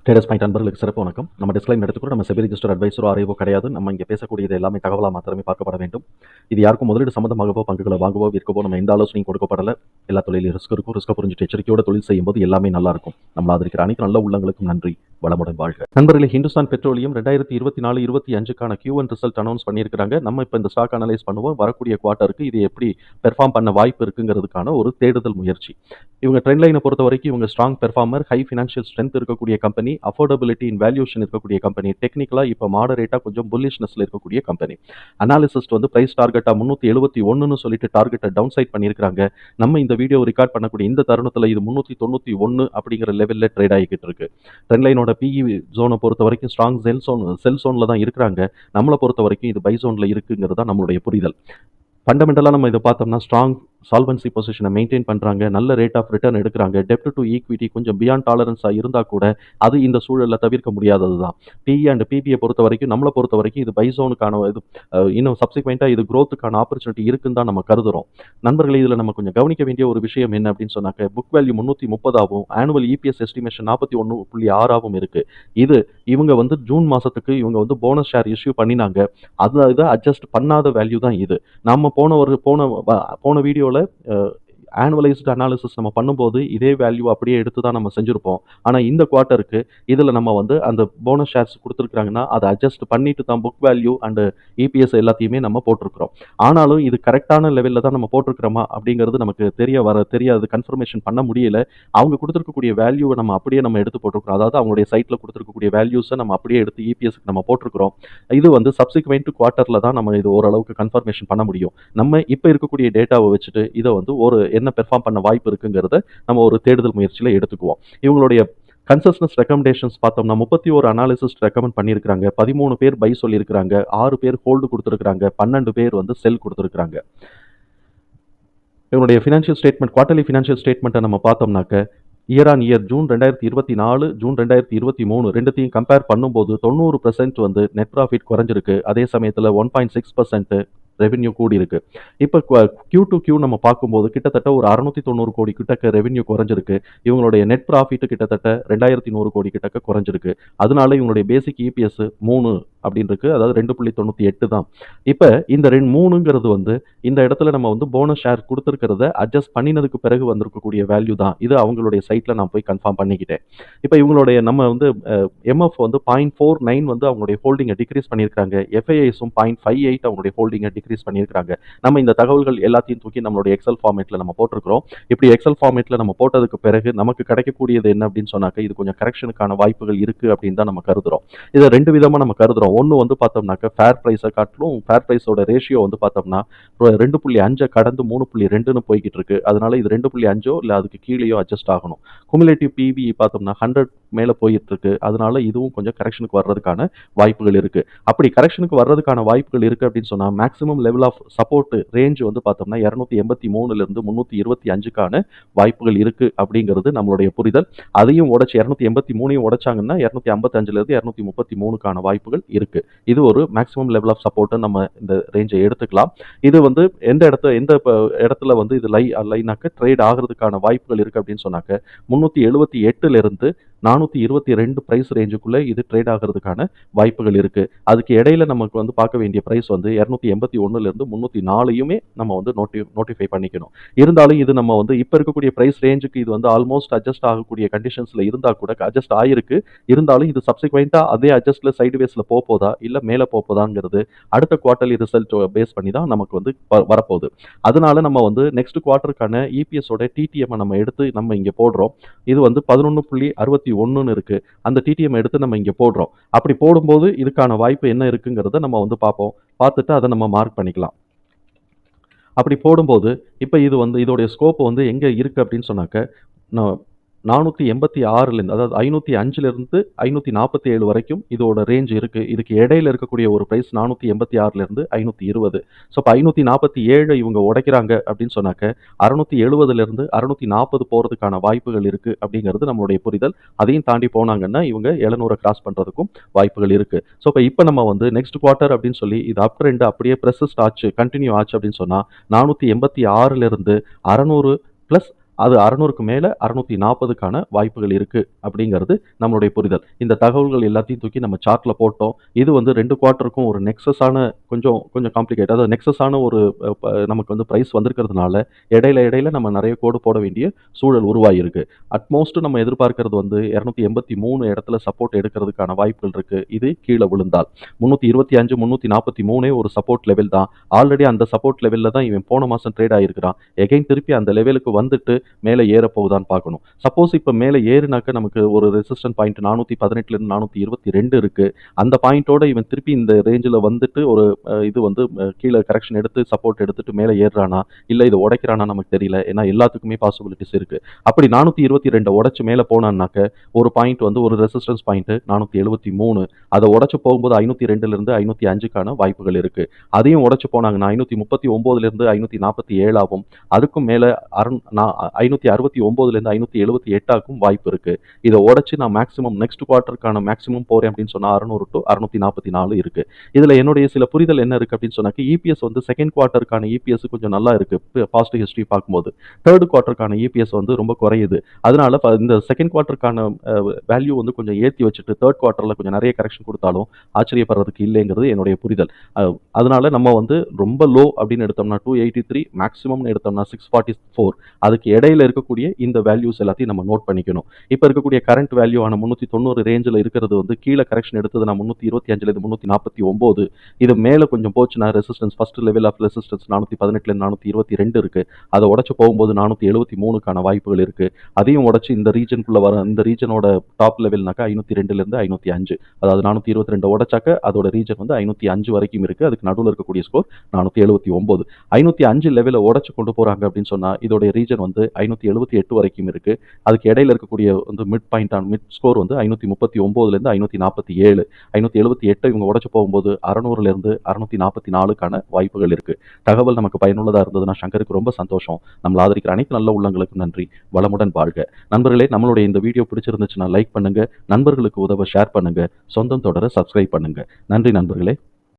Traders point அன்பர்களுக்கு சிறப்பு வணக்கம். நம்ம டிஸ்க்ளைம் எடுத்துக்கூட நம்ம செபி ரிஜிஸ்டர் அட்வைசரோ ஆர்ஐவோ கிடையாது. நம்ம இங்கே பேசக்கூடியது எல்லாமே தகவலாக மாத்திரமே பார்க்கப்பட வேண்டும். இது யாருக்கும் முதலீடு சம்பந்தமாகவோ பங்குகளை வாங்கவோ விற்கவோ நம்ம எந்த ஆலோசனையும் கொடுக்கப்படல. எல்லா தொழிலும் ரிஸ்க் இருக்கும். ரிஸ்க்கை புரிஞ்சுட்டு எச்சரிக்கையோட தொழில் செய்யும்போது எல்லாமே நல்லா இருக்கும். நம்மள ஆதரிக்கிற அனைத்து நல்ல உள்ளங்களுக்கும் நன்றி. வளமுடன் வாழ்க. நண்பர்களே, ஹிந்துஸ்தான் பெட்ரோலியம் 2024-25க்கான Q1 ரிசல்ட் அனௌன்ஸ் பண்ணியிருக்காங்க. நம்ம இப்போ இந்த ஸ்டாக் அனலைஸ் பண்ணுவோம். வரக்கூடிய குவார்ட்டருக்கு இது எப்படி பெர்ஃபார்ம் பண்ண வாய்ப்பு இருக்குங்கிறதுக்கான ஒரு தேடுதல் முயற்சி. இவங்க ட்ரெண்ட் லைனை பொறுத்த வரைக்கும் இவங்க strong performer, high financial strength இருக்கக்கூடிய கம்பெனி, அஃபோர்டபிலிட்டி இன் வேல்யூஷன் இருக்கக்கூடிய கம்பெனி, டெக்னிக்கலாக இப்போ மாடரேட்டாக கொஞ்சம் புல்லிஷ்னஸில் இருக்கக்கூடிய கம்பெனி. அனாலிசிஸ்ட் வந்து பிரைஸ் டார்கெட்டாக 371ன்னு சொல்லிட்டு டார்கெட்டை டவுன் சைட் பண்ணியிருக்காங்க. நம்ம இந்த வீடியோ ரெக்கார்ட் பண்ணக்கூடிய இந்த தருணத்தில் இது 391 அப்படிங்கிற லெவலில் ட்ரேட் ஆகிக்கிட்டு இருக்கு. ட்ரெண்ட் லைனோட பிஇ ஜோனை பொறுத்த வரைக்கும் ஸ்ட்ராங் செல் ஜோனில் தான் இருக்கிறாங்க. நம்மளை பொறுத்த வரைக்கும் இது பை ஜோனில் இருக்குங்கிறது தான் நம்மளுடைய புரிதல். ஃபண்டமெண்டலாக நம்ம இதை பார்த்தோம்னா ஸ்ட்ராங் சால்வன்சி பொசிஷனை மெயின்டைன் பண்ணுறாங்க, நல்ல ரேட் ஆஃப் ரிட்டர்ன் எடுக்கிறாங்க. டெப்ட் டு ஈக்விட்டி கொஞ்சம் பியாண்ட் டாலரன்ஸாக இருந்தால் கூட அது இந்த சூழலில் தவிர்க்க முடியாதது தான். பிஇ அண்ட் பிபியை பொறுத்த வரைக்கும் நம்மளை பொறுத்த வரைக்கும் இது பைசோனுக்கான இது இன்னும் சப்சிக்வெண்ட்டாக இது க்ரோத்துக்கான ஆப்பர்ச்சுனிட்டி இருக்குன்னு தான் நம்ம கருதுகிறோம். நண்பர்களே, இதில் நம்ம கொஞ்சம் கவனிக்க வேண்டிய ஒரு விஷயம் என்ன அப்படின்னு சொன்னாக்க, புக் வேல்யூ 330ஆகவும் ஆனுவல் இபிஎஸ் எஸ்டிமேஷன் 41.6ஆகவும் இருக்குது. இது இவங்க வந்து ஜூன் மாதத்துக்கு இவங்க வந்து போனஸ் ஷேர் இஷ்யூ பண்ணினாங்க. அதை இதை அட்ஜஸ்ட் பண்ணாத வேல்யூ தான் இது. நம்ம போன வீடியோவில் ஆனுவலைஸ்டு அனாலிசிஸ் நம்ம பண்ணும்போது இதே வேல்யூ அப்படியே எடுத்து தான் நம்ம செஞ்சுருப்போம். ஆனால் இந்த குவார்ட்டருக்கு இதில் நம்ம வந்து அந்த போனஸ் ஷேர்ஸ் கொடுத்துருக்குறாங்கன்னா அதை அட்ஜஸ்ட் பண்ணிட்டு தான் புக் வேல்யூ அண்டு இபிஎஸ் எல்லாத்தையுமே நம்ம போட்டிருக்கிறோம். ஆனாலும் இது கரெக்டான லெவலில் தான் நம்ம போட்டிருக்கிறோமா அப்படிங்கிறது நமக்கு தெரியாது, கன்ஃபர்மேஷன் பண்ண முடியல. அவங்க கொடுத்துருக்கக்கூடிய வேல்யூவை நம்ம அப்படியே நம்ம எடுத்து போட்டிருக்கிறோம். அதாவது அவங்களுடைய சைட்டில் கொடுத்துருக்கக்கூடிய வேல்யூஸை நம்ம அப்படியே எடுத்து இபிஎஸ்க்கு நம்ம போட்டிருக்கிறோம். இது வந்து சப்சிக்வெண்ட் குவார்ட்டரில் தான் நம்ம இது ஓரளவுக்கு கன்ஃபர்மேஷன் பண்ண முடியும். நம்ம இப்போ இருக்கக்கூடிய டேட்டாவை வச்சுட்டு இதை வந்து ஒரு என்ன பெர்ஃபார்ம் பண்ண வாய்ப்பு இருக்குங்கிறத நம்ம ஒரு தேடுதல் முயற்சியில் எடுத்துக்குவோம். இவங்களுடைய கன்சஸ்னஸ் ரெக்கமெண்டேஷன்ஸ் பார்த்தோம்னா 31 அனாலிசிஸ்ட் ரெக்கமெண்ட் பண்ணியிருக்காங்க. 13 பேர் பை சொல்லியிருக்கிறாங்க, 6 பேர் ஹோல்டு கொடுத்துருக்காங்க, 12 பேர் வந்து செல் கொடுத்துருக்காங்க. இவங்களுடைய ஃபினான்ஷியல் ஸ்டேட்மெண்ட், குவார்டர்லி ஃபினான்ஷியல் ஸ்டேட்மெண்ட்டை நம்ம பார்த்தோம்னாக்க year on year June 2024 June 2023 ரெண்டுத்தையும் கம்பேர் பண்ணும்போது 90% வந்து நெட் ப்ராஃபிட் குறைஞ்சிருக்கு. அதே சமயத்தில் 1.6% ரெவென்யூ கூடி இருக்கு. இப்போ Q2Q நம்ம பார்க்கும்போது கிட்டத்தட்ட ஒரு 690 கோடி கிட்டக்க ரெவென்யூ குறைஞ்சிருக்கு. இவங்களுடைய நெட் ப்ராஃபிட் கிட்டத்தட்ட 2100 கோடி கிட்டக்க குறைஞ்சிருக்கு. அதனால இவங்களுடைய பேசிக் இபிஎஸ் 3 அப்படின்னு இருக்கு, அதாவது 2.98 தான். இப்போ இந்த 3ங்கிறது வந்து இந்த இடத்துல நம்ம வந்து போனஸ் ஷேர் கொடுத்துருக்கிறத அட்ஜஸ்ட் பண்ணினதுக்கு பிறகு வந்திருக்கக்கூடிய வேல்யூ தான். இது அவங்களுடைய சைட்டில் நான் போய் கன்ஃபார்ம் பண்ணிக்கிட்டேன். இப்போ இவங்களுடைய நம்ம வந்து எம்எஃப் வந்து 0.49 வந்து அவங்களுடைய ஹோல்டிங்கை டிக்ரீஸ் பண்ணியிருக்காங்க. எஃப்ஐஐஸும் 0.58 அவங்களுடைய ஹோல்டிங்கை டிக்ரீஸ் பண்ணியிருக்காங்க. நம்ம இந்த தகவல்கள் எல்லாத்தையும் தூக்கி நம்மளுடைய எக்ஸல் ஃபார்மேட்டில் நம்ம போட்டிருக்கிறோம். இப்படி எக்ஸல் ஃபார்மேட்டில் நம்ம போட்டதுக்கு பிறகு நமக்கு கிடைக்கக்கூடியது என்ன அப்படின்னு சொன்னாக்க, இது கொஞ்சம் கரெக்ஷனுக்கான வாய்ப்புகள் இருக்குது அப்படின்னு தான் நம்ம கருதுகிறோம். இதை 2 விதமாக நம்ம கருதுகிறோம். ஒன்று வந்து பார்த்தோம்னாக்க ஃபேர் ப்ரைஸை காட்டிலும் ஃபேர் ப்ரைஸோட ரேஷியோ வந்து பார்த்தோம்னா 2.5 கடந்து 3.2ன்னு போய்கிட்டு இருக்கு. அதனால இது 2.5 இல்லை அதுக்கு கீழேயோ அட்ஜஸ்ட் ஆகணும். குமுலேட்டிவ் பிவி பார்த்தோம்னா 100 மேலே போயிட்டு இருக்கு. அதனால இதுவும் கொஞ்சம் கரெக்ஷனுக்கு வர்றதுக்கான வாய்ப்புகள் இருக்கு. அப்படி கரெக்ஷனுக்கு வர்றதுக்கான வாய்ப்புகள் இருக்கு அப்படின்னு சொன்னால் maximum level of support range வந்து பார்த்தோம்னா 283லிருந்து 325க்கான வாய்ப்புகள் இருக்கு அப்படிங்கிறது நம்மளுடைய புரிதல். அதையும் உடைச்சு 283ஐயும் உடைச்சாங்கன்னா 255லிருந்து 233க்கான வாய்ப்புகள் இருக்கு. இது ஒரு மேக்ஸிமம் லெவல் ஆஃப் சப்போர்ட்டை நம்ம இந்த ரேஞ்சை எடுத்துக்கலாம். இது வந்து எந்த இடத்துல வந்து இது லைனாக்க ட்ரேட் ஆகிறதுக்கான வாய்ப்புகள் இருக்கு அப்படின்னு சொன்னாக்க 378லிருந்து 422 பிரைஸ் ரேஞ்சுக்குள்ள இது ட்ரேட் ஆகிறதுக்கான வாய்ப்புகள் இருக்கு. அதுக்கு இடையில நமக்கு வந்து பார்க்க வேண்டிய பிரைஸ் வந்து 281லிருந்து 304யுமே நம்ம வந்து நோட்டிஃபை பண்ணிக்கணும். இருந்தாலும் இது நம்ம வந்து இப்போ இருக்கக்கூடிய பிரைஸ் ரேஞ்சுக்கு இது வந்து ஆல்மோஸ்ட் அட்ஜஸ்ட் ஆகக்கூடிய கண்டிஷன்ஸ்ல இருந்தா கூட அட்ஜஸ்ட் ஆயிருக்கு. இருந்தாலும் இது சப்சிக்வெண்டா அதே அட்ஜஸ்ட்ல சைடு வேஸ்ல போதா இல்லை மேலே போதாங்கிறது அடுத்த குவார்டர்லி ரிசல்ட் பேஸ் பண்ணி தான் நமக்கு வந்து வரப்போகுது. அதனால நம்ம வந்து நெக்ஸ்ட் குவார்ட்டருக்கான இபிஎஸோட டிடிஎம் நம்ம எடுத்து நம்ம இங்கே போடுறோம். இது வந்து 11.61 இருக்கு. அந்த டிடிஎம் எடுத்து நம்ம இங்கே போடுறோம். அப்படி போடும்போது இதுக்கான வாய்ப்பு என்ன இருக்குங்கிறத நம்ம வந்து பார்த்துட்டு அதை நம்ம மார்க் பண்ணிக்கலாம். அப்படி போடும்போது இப்போ இது வந்து இதோடைய ஸ்கோப் வந்து எங்கே இருக்குது அப்படின்னு சொன்னாக்க 486லேருந்து அதாவது 505லிருந்து 547 வரைக்கும் இதோட ரேஞ்ச் இருக்குது. இதுக்கு இடையில இருக்கக்கூடிய ஒரு ப்ரைஸ் 486லேருந்து 520. ஸோ இப்போ 547 இவங்க உடைக்கிறாங்க அப்படின்னு சொன்னாக்க 670லேருந்து 640 போகிறதுக்கான வாய்ப்புகள் இருக்குது அப்படிங்கிறது நம்மளுடைய புரிதல். அதையும் தாண்டி போனாங்கன்னா இவங்க 700 கிராஸ் பண்ணுறதுக்கும் வாய்ப்புகள் இருக்குது. ஸோ இப்போ நம்ம வந்து நெக்ஸ்ட் குவார்ட்டர் அப்படின்னு சொல்லி இது அப் ட்ரெண்ட் அப்படியே ப்ரெசஸ்ட் ஆச்சு, கண்டினியூ ஆச்சு அப்படின்னு சொன்னால் 486லேருந்து 600 + அது 600க்கு மேல 640க்கான வாய்ப்புகள் இருக்கு அப்படிங்கிறது நம்மளுடைய புரிதல். இந்த தகவல்கள் எல்லாத்தையும் தூக்கி நம்ம சார்ட்ல போட்டோம். இது வந்து 2 குவார்ட்டருக்கும் ஒரு நெக்ஸஸான கொஞ்சம் கொஞ்சம் காம்ப்ளிகேட். அதாவது நெக்ஸஸான ஒரு நமக்கு வந்து பிரைஸ் வந்திருக்கிறதுனால, இடையில இடையில நம்ம நெறைய கோடு போட வேண்டிய சூழல் உருவாகியிருக்கு. அட்மோஸ்ட் நம்ம எதிர்பார்க்கிறது வந்து 283 இடத்துல சப்போர்ட் எடுக்கிறதுக்கான வாய்ப்புகள் இருக்கு. இது கீழ விழுந்தால். 325, 343 ஒரு சப்போர்ட் லெவல் தான். ஆல்ரெடி அந்த சப்போர்ட் லெவல்ல தான் இவன் போன மாசம் ட்ரேட் ஆகியிருக்கிறான். எகைன் திருப்பி அந்த லெவலுக்கு வந்துட்டு மேலே ஏறப் போகுதான்னு பார்க்கணும். சப்போஸ் இப்ப மேலே ஏறுனாக்க நமக்கு ஒரு ரெசிஸ்டன்ட் பாயிண்ட் 418லேருந்து 422 இருக்கு. அந்த பாயிண்டோட இவன் திருப்பி இந்த ரேஞ்சில வந்துட்டு ஒரு இது வந்து கீழ கரெக்ஷன் எடுத்து சப்போர்ட் எடுத்துட்டு மேலே ஏறுறானா, இல்ல இத உடைக்கிறானா நமக்கு தெரியல. ஏன்னா எல்லாத்துக்குமே பாசிபிலிட்டிஸ் இருக்கு. அப்படி 422 உடைச்சு மேல போனான்னாக்க, ஒரு பாயிண்ட் வந்து ஒரு ரெசிஸ்டன்ஸ் பாயிண்ட் 473. அத உடைச்சு போகும்போது 502லிருந்து 505க்கான வாய்ப்புகள் இருக்கு. அதையும் உடைச்சு போனாங்கன்னா 539லிருந்து 547ஆவும், அதுக்கும் மேல 569லேருந்து 578ஆக்கும் வாய்ப்பு இருக்கு. இத உடைச்சு நான் மேக்ஸிமம் நெக்ஸ்ட் குவார்ட்டருக்கான மேக்ஸிமம் போறேன் அப்படின்னு சொன்னா 600 to 644 இருக்கு. இதுல என்னுடைய சில புரிதல் என்ன இருக்கு அப்படின்னு சொன்னாக்க, இபிஎஸ் வந்து செகண்ட் குவார்ட்டருக்கான இபிஎஸ் கொஞ்சம் நல்லா இருக்கு. பாஸ்ட் ஹிஸ்டரி பார்க்கும்போது. தேர்ட் குவார்ட்டருக்கான இபிஎஸ் வந்து ரொம்ப குறையுது. அதனால இந்த செகண்ட் குவார்ட்டருக்கான வேல்யூ வந்து கொஞ்சம் ஏத்தி வச்சுட்டு தேர்ட் குவார்ட்டர்ல கொஞ்சம் நிறைய கரெக்ஷன் கொடுத்தாலும் ஆச்சரியப்படுறதுக்கு இல்லைங்கிறது என்னுடைய புரிதல். அதனால நம்ம வந்து ரொம்ப லோ அப்படின்னு எடுத்தோம்னா 283, மேக்ஸிமம்னு எடுத்தோம்னா 644. அதுக்கு இடையில இருக்கக்கூடிய இந்த வேல்யூஸ் எல்லாத்தையும் நம்ம நோட் பண்ணிக்கணும். இப்ப இருக்கக்கூடிய கரண்ட் வேல்யூ ஆன 390 ரேஞ்சில இருக்கிறது வந்து கீழ கரெக்ஷன் எடுத்ததுனா 325லேருந்து 349. இது மேல கொஞ்சம் போச்சுன்னா resistance first level of resistance 418லேருந்து 422 இருக்கு. அதை உடைச்சு போகும்போது 473க்கான வாய்ப்புகள் இருக்கு. அதையும் உடைச்சு இந்த ரீஜனுக்குள்ள வர இந்த ரீஜனோட டாப் லெவல்னாக்கா 502லேருந்து 505. அதாவது 422 உடைச்சாக்க அதோட ரீஜன் வந்து 505 வரைக்கும் இருக்கு. அதுக்கு நடுவுல இருக்கக்கூடிய ஸ்கோர் 479. 505 லெவல உடைச்சு கொண்டு போறாங்க அப்படின்னு சொன்னா இதோட ரீஜன் வந்து 578 வரைக்கும் இருக்கு. அதுக்கு இடையில இருக்கக்கூடிய வந்து மிட் பாயிண்ட் மிட் ஸ்கோர் வந்து 539லேருந்து 547. 578 இவங்க உடைச்சு போகும்போது 600லேருந்து 644க்கான வாய்ப்புகள் இருக்கு. தகவல் நமக்கு பயனுள்ளதா இருந்ததுன்னா சங்கருக்கு ரொம்ப சந்தோஷம். நம்மள ஆதரிக்கிற அனைத்து நல்ல உள்ளங்களுக்கும் நன்றி. வளமுடன் வாழ்க. நண்பர்களே, நம்மளுடைய இந்த வீடியோ பிடிச்சிருந்துச்சுன்னா லைக் பண்ணுங்க. நண்பர்களுக்கு உதவ ஷேர் பண்ணுங்க. சொந்தம் தொடர சப்ஸ்கிரைப் பண்ணுங்க. நன்றி நண்பர்களே.